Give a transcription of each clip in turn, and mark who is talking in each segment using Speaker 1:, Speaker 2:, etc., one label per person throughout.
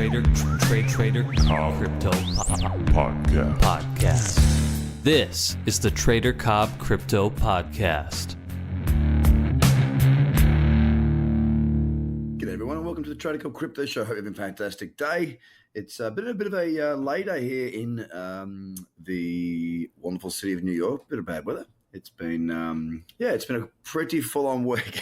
Speaker 1: Trader Cobb Crypto Podcast. This is the Trader Cobb Crypto Podcast.
Speaker 2: G'day everyone and welcome to the Trader Cobb Crypto Show. Hope you're having a fantastic day. It's been a bit of a lay day here in the wonderful city of New York. Bit of bad weather. It's been it's been a pretty full-on week.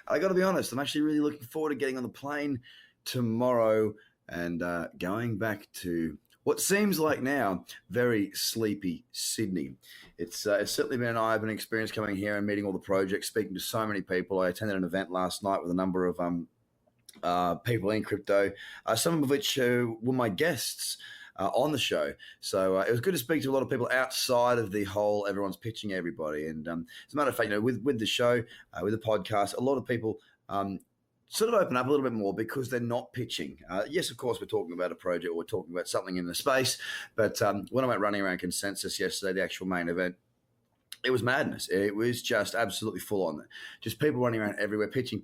Speaker 2: I got to be honest, I'm actually really looking forward to getting on the plane tomorrow and going back to what seems like now very sleepy Sydney. It's certainly been an eye-opening experience coming here and meeting all the projects, speaking to so many people. I attended an event last night with a number of people in crypto, some of which were my guests on the show. So it was good to speak to a lot of people outside of the whole everyone's pitching everybody. And as a matter of fact, with the show, with the podcast, a lot of people sort of open up a little bit more because they're not pitching. Yes, of course, we're talking about a project or we're talking about something in the space. But when I went running around Consensus yesterday, the actual main event, it was madness. It was just absolutely full on. Just people running around everywhere, pitching.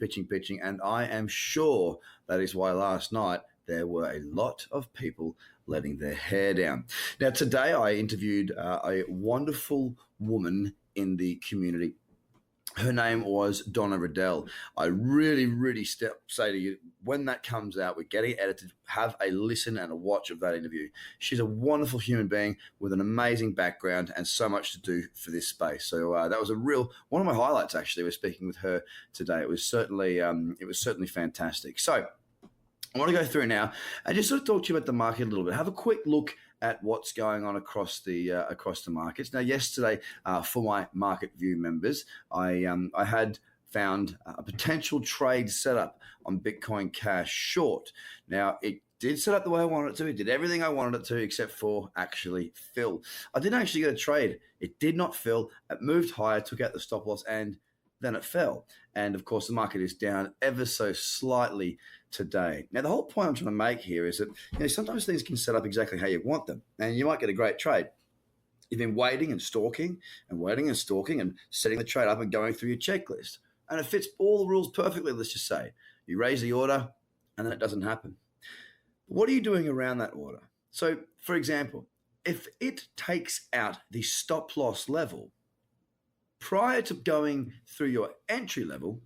Speaker 2: And I am sure that is why last night there were a lot of people letting their hair down. Now, today I interviewed a wonderful woman in the community. Her name was Donna Riddell. I really say to you, when that comes out, we're getting it edited, have a listen and a watch of that interview. She's a wonderful human being with an amazing background and so much to do for this space. So that was one of my highlights, actually, was speaking with her today. It was certainly fantastic. So I want to go through now and just sort of talk to you about the market a little bit. Have a quick look at what's going on across the markets. Now, yesterday, for my Market View members, I had found a potential trade setup on Bitcoin Cash short. Now, it did set up the way I wanted it to. It did everything I wanted it to, except for actually fill. I didn't actually get a trade. It did not fill. It moved higher, took out the stop loss, and then it fell. And of course, the market is down ever so slightly today. Now, the whole point I'm trying to make here is that sometimes things can set up exactly how you want them, and you might get a great trade. You've been waiting and stalking and setting the trade up and going through your checklist, and it fits all the rules perfectly. Let's just say you raise the order, and then it doesn't happen. What are you doing around that order? So, for example, if it takes out the stop loss level prior to going through your entry level,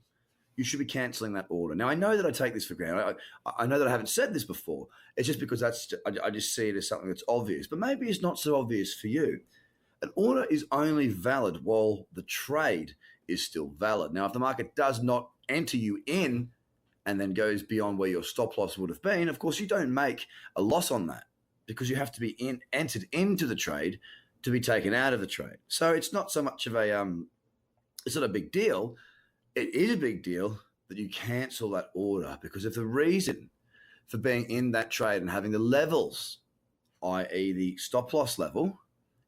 Speaker 2: you should be canceling that order. Now, I know that I take this for granted. I know that I haven't said this before. It's just because I just see it as something that's obvious. But maybe it's not so obvious for you. An order is only valid while the trade is still valid. Now, if the market does not enter you in and then goes beyond where your stop loss would have been, of course, you don't make a loss on that because you have to be entered into the trade to be taken out of the trade. So it's not so much of it's not a big deal. It is a big deal that you cancel that order, because if the reason for being in that trade and having the levels, i.e. the stop loss level,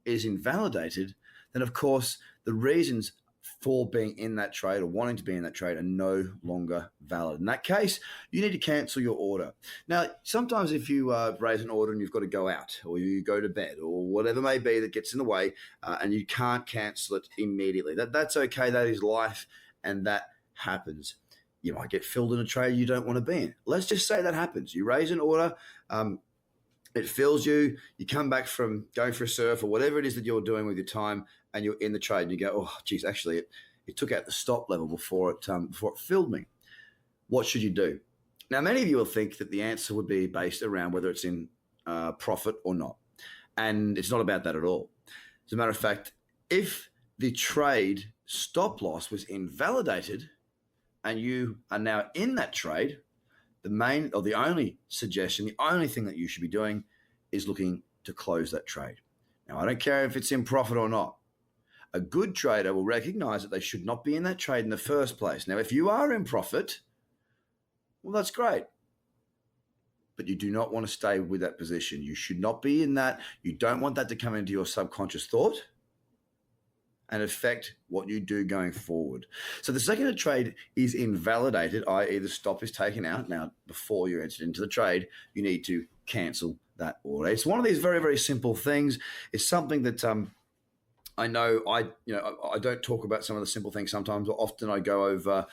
Speaker 2: is invalidated, then of course the reasons for being in that trade or wanting to be in that trade are no longer valid. In that case, you need to cancel your order. Now, sometimes if you raise an order and you've got to go out or you go to bed or whatever may be that gets in the way and you can't cancel it immediately, that's okay. That is life and that happens. You might get filled in a trade you don't want to be in. Let's just say that happens. You raise an order, it fills you, you come back from going for a surf or whatever it is that you're doing with your time, and you're in the trade and you go, oh, geez, actually, it took out the stop level before it filled me. What should you do? Now, many of you will think that the answer would be based around whether it's in profit or not. And it's not about that at all. As a matter of fact, if the trade stop loss was invalidated and you are now in that trade, the only suggestion, the only thing that you should be doing is looking to close that trade. Now, I don't care if it's in profit or not. A good trader will recognize that they should not be in that trade in the first place. Now, if you are in profit, well, that's great. But you do not want to stay with that position. You should not be in that. You don't want that to come into your subconscious thought and affect what you do going forward. So the second a trade is invalidated, i.e. the stop is taken out, now before you entered into the trade, you need to cancel that order. It's one of these very, very simple things. It's something that I know I don't talk about some of the simple things sometimes, but often I go over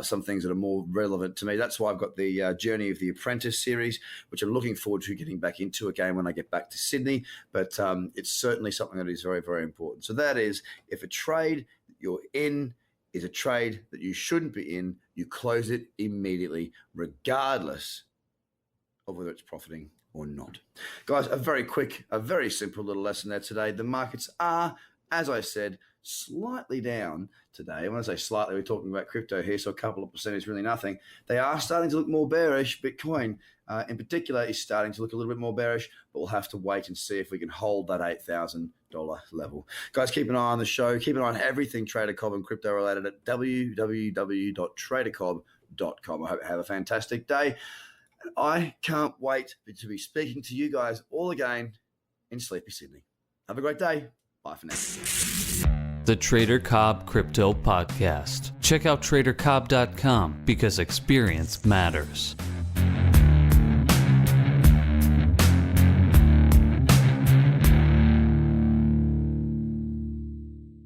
Speaker 2: some things that are more relevant to me. That's why I've got the Journey of the Apprentice series, which I'm looking forward to getting back into again when I get back to Sydney. But it's certainly something that is very, very important. So that is, if a trade that you're in is a trade that you shouldn't be in, you close it immediately, regardless of whether it's profiting or not. Guys, a very simple little lesson there today. The markets are, as I said, slightly down today. When I say slightly, we're talking about crypto here, so a couple of percent is really nothing. They are starting to look more bearish. Bitcoin, in particular, is starting to look a little bit more bearish, but we'll have to wait and see if we can hold that $8,000 level. Guys, keep an eye on the show. Keep an eye on everything Trader Cobb and crypto related at www.tradercobb.com. I hope you have a fantastic day. And I can't wait to be speaking to you guys all again in sleepy Sydney. Have a great day. Bye for now.
Speaker 1: The Trader Cobb Crypto Podcast. Check out tradercobb.com because experience matters.